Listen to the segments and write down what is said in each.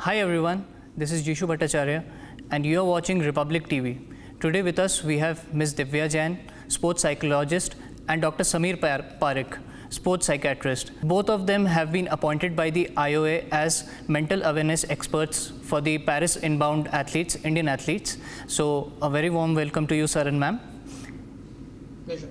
Hi everyone, this is Jishu Bhattacharya and you are watching Republic TV. Today with us we have Ms. Divya Jain, sports psychologist, and Dr. Samir Parikh, sports psychiatrist. Both of them have been appointed by the IOA as mental awareness experts for the Paris inbound athletes, Indian athletes. So a very warm welcome to you, sir and ma'am. Pleasure.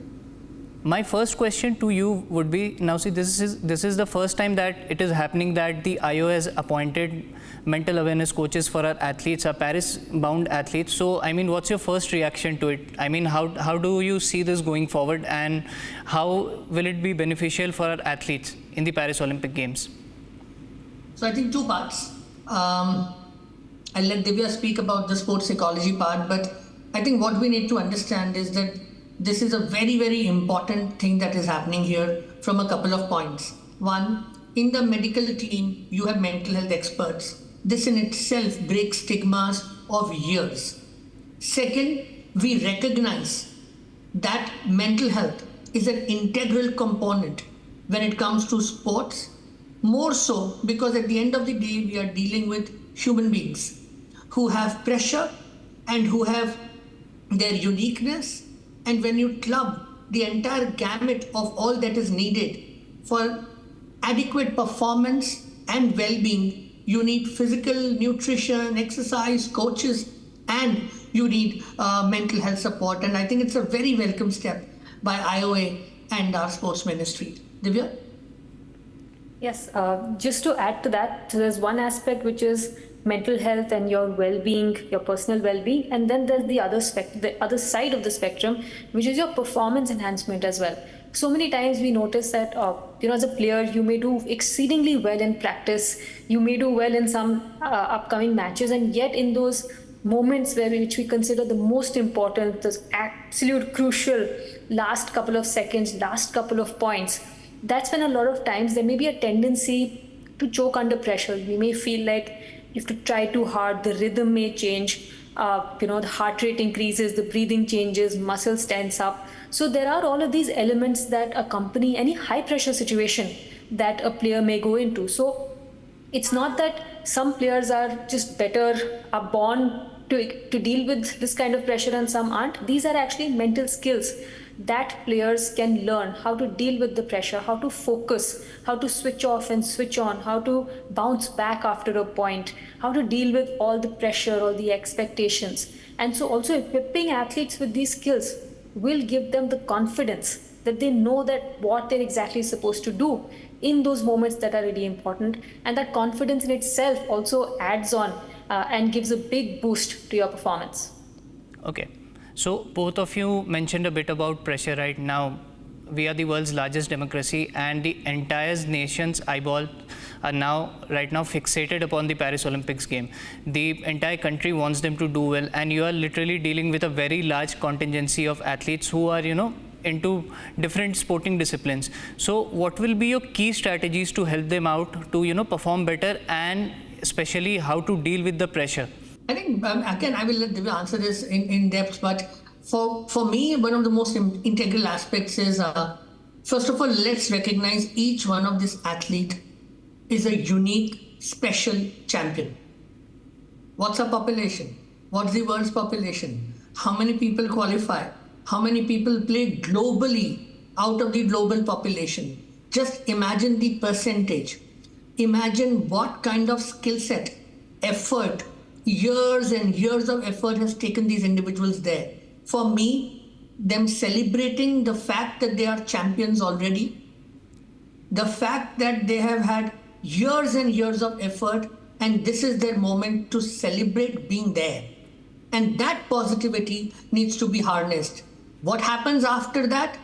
My first question to you would be, now see, this is the first time that it is happening that the IOA has appointed mental awareness coaches for our athletes, our Paris-bound athletes. So, I mean, what's your first reaction to it? I mean, how do you see this going forward, and how will it be beneficial for our athletes in the Paris Olympic Games? So I think two parts. I'll let Divya speak about the sports psychology part, but I think what we need to understand is that this is a very, very important thing that is happening here from a couple of points. One, in the medical team, you have mental health experts. This in itself breaks stigmas of years. Second, we recognize that mental health is an integral component when it comes to sports, more so because at the end of the day, we are dealing with human beings who have pressure and who have their uniqueness. And when you club the entire gamut of all that is needed for adequate performance and well-being, you need physical, nutrition, exercise, coaches, and you need mental health support. And I think it's a very welcome step by IOA and our sports ministry. Divya? Yes, just to add to that, so there's one aspect which is mental health and your well-being, your personal well-being, and then there's the other side of the spectrum, which is your performance enhancement as well. So many times we notice that as a player, you may do exceedingly well in practice, you may do well in some upcoming matches, and yet in those moments which we consider the most important, the absolute crucial last couple of seconds, last couple of points, that's when a lot of times there may be a tendency to choke under pressure. We may feel like you have to try too hard, the rhythm may change, the heart rate increases, the breathing changes, muscles tense up. So there are all of these elements that accompany any high pressure situation that a player may go into. So it's not that some players are just better, are born to deal with this kind of pressure and some aren't. These are actually mental skills that players can learn, how to deal with the pressure, how to focus, how to switch off and switch on, how to bounce back after a point, how to deal with all the pressure, all the expectations. And so also equipping athletes with these skills will give them the confidence that they know that what they're exactly supposed to do in those moments that are really important. And that confidence in itself also adds on and gives a big boost to your performance. Okay. So both of you mentioned a bit about pressure right now. We are the world's largest democracy, and the entire nation's eyeball are right now fixated upon the Paris Olympics game. The entire country wants them to do well, and you are literally dealing with a very large contingency of athletes who are, into different sporting disciplines. So what will be your key strategies to help them out to, perform better, and especially how to deal with the pressure? I think, again, I will let Divya answer this in depth, but for me, one of the most integral aspects is, first of all, let's recognize each one of this athlete is a unique, special champion. What's our population? What's the world's population? How many people qualify? How many people play globally out of the global population? Just imagine the percentage. Imagine what kind of skill set, effort, years and years of effort has taken these individuals there. For me, them celebrating the fact that they are champions already, the fact that they have had years and years of effort, and this is their moment to celebrate being there. And that positivity needs to be harnessed. What happens after that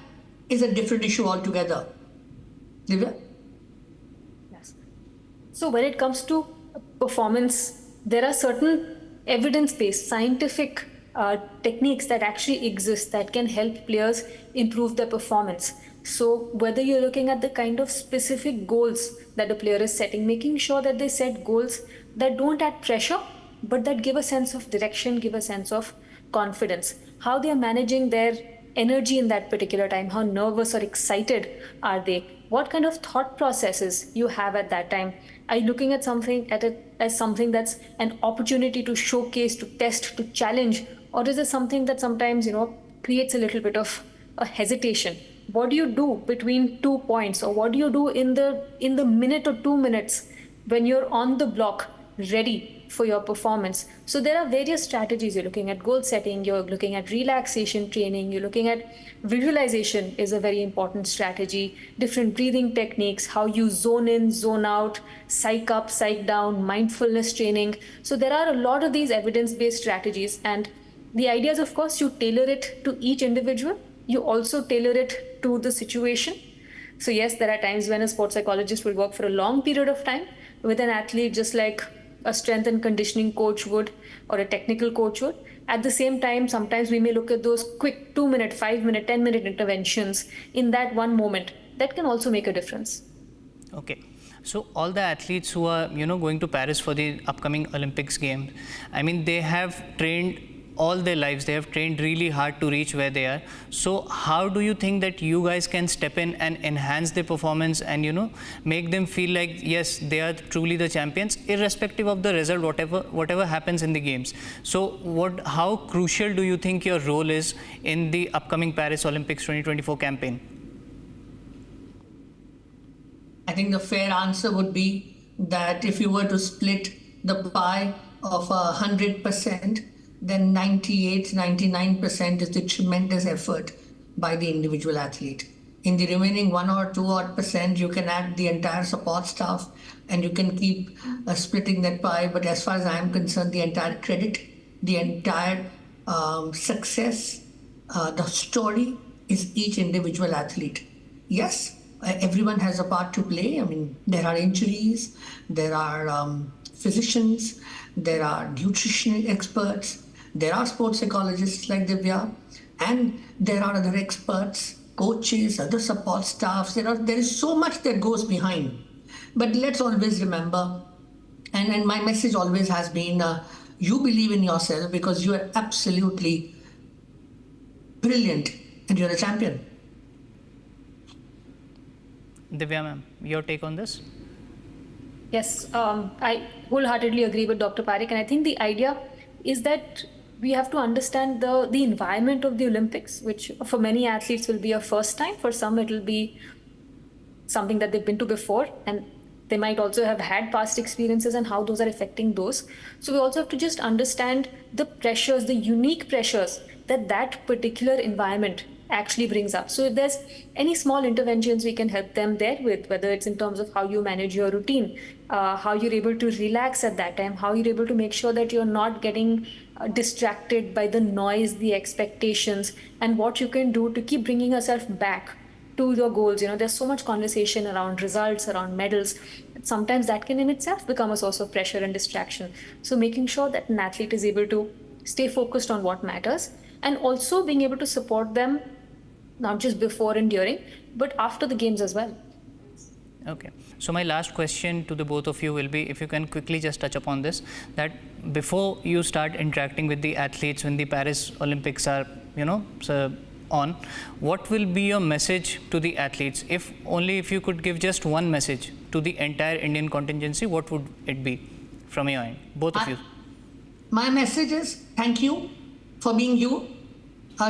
is a different issue altogether. Divya? Yes. So when it comes to performance, there are certain evidence-based scientific techniques that actually exist that can help players improve their performance. So whether you're looking at the kind of specific goals that a player is setting, making sure that they set goals that don't add pressure, but that give a sense of direction, give a sense of confidence. How they are managing their energy in that particular time, how nervous or excited are they, what kind of thought processes you have at that time. Are you looking at it as something that's an opportunity to showcase, to test, to challenge, or is it something that sometimes creates a little bit of a hesitation? What do you do between 2 points, or what do you do in the minute or 2 minutes when you're on the block, ready for your performance? So there are various strategies. You're looking at goal setting, you're looking at relaxation training, you're looking at visualization is a very important strategy, different breathing techniques, how you zone in, zone out, psych up, psych down, mindfulness training. So there are a lot of these evidence-based strategies, and the idea is, of course, you tailor it to each individual. You also tailor it to the situation. So yes, there are times when a sports psychologist will work for a long period of time with an athlete, just like a strength and conditioning coach would, or a technical coach would. At the same time, sometimes we may look at those quick 2-minute, 5-minute, 10-minute interventions in that one moment. That can also make a difference. Okay. So all the athletes who are, going to Paris for the upcoming Olympics games, I mean, they have trained all their lives, they have trained really hard to reach where they are. So how do you think that you guys can step in and enhance their performance and make them feel like, yes, they are truly the champions, irrespective of the result, whatever happens in the games? So how crucial do you think your role is in the upcoming Paris Olympics 2024 campaign? I think the fair answer would be that if you were to split the pie of 100%, then 98, 99% is the tremendous effort by the individual athlete. In the remaining 1 or 2 odd percent, you can add the entire support staff and you can keep splitting that pie. But as far as I am concerned, the entire credit, the entire success, the story is each individual athlete. Yes, everyone has a part to play. I mean, there are injuries, there are physicians, there are nutritional experts, there are sports psychologists like Divya, and there are other experts, coaches, other support staffs. There is so much that goes behind. But let's always remember, and my message always has been, you believe in yourself because you are absolutely brilliant and you're a champion. Divya ma'am, your take on this? Yes, I wholeheartedly agree with Dr. Parikh, and I think the idea is that we have to understand the environment of the Olympics, which for many athletes will be a first time. For some, it will be something that they've been to before, and they might also have had past experiences and how those are affecting those. So we also have to just understand the pressures, the unique pressures that particular environment actually brings up. So if there's any small interventions we can help them there with, whether it's in terms of how you manage your routine, how you're able to relax at that time, how you're able to make sure that you're not getting distracted by the noise, the expectations, and what you can do to keep bringing yourself back to your goals. There's so much conversation around results, around medals. Sometimes that can in itself become a source of pressure and distraction. So making sure that an athlete is able to stay focused on what matters, and also being able to support them not just before and during, but after the games as well. Okay. So my last question to the both of you will be, if you can quickly just touch upon this, that before you start interacting with the athletes when the Paris Olympics are, on, what will be your message to the athletes? If you could give just one message to the entire Indian contingency, what would it be from your end, both of you? My message is thank you for being you.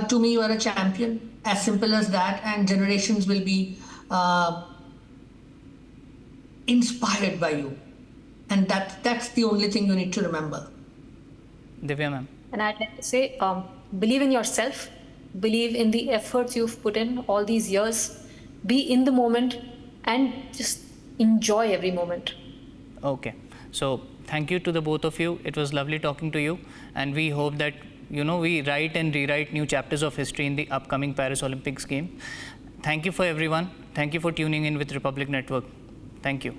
To me, you are a champion. As simple as that, and generations will be inspired by you, and that's the only thing you need to remember. Divya ma'am. And I'd like to say, believe in yourself, believe in the efforts you've put in all these years, be in the moment, and just enjoy every moment. Okay. So thank you to the both of you. It was lovely talking to you, and we hope that we write and rewrite new chapters of history in the upcoming Paris Olympics game. Thank you for everyone. Thank you for tuning in with Republic Network. Thank you.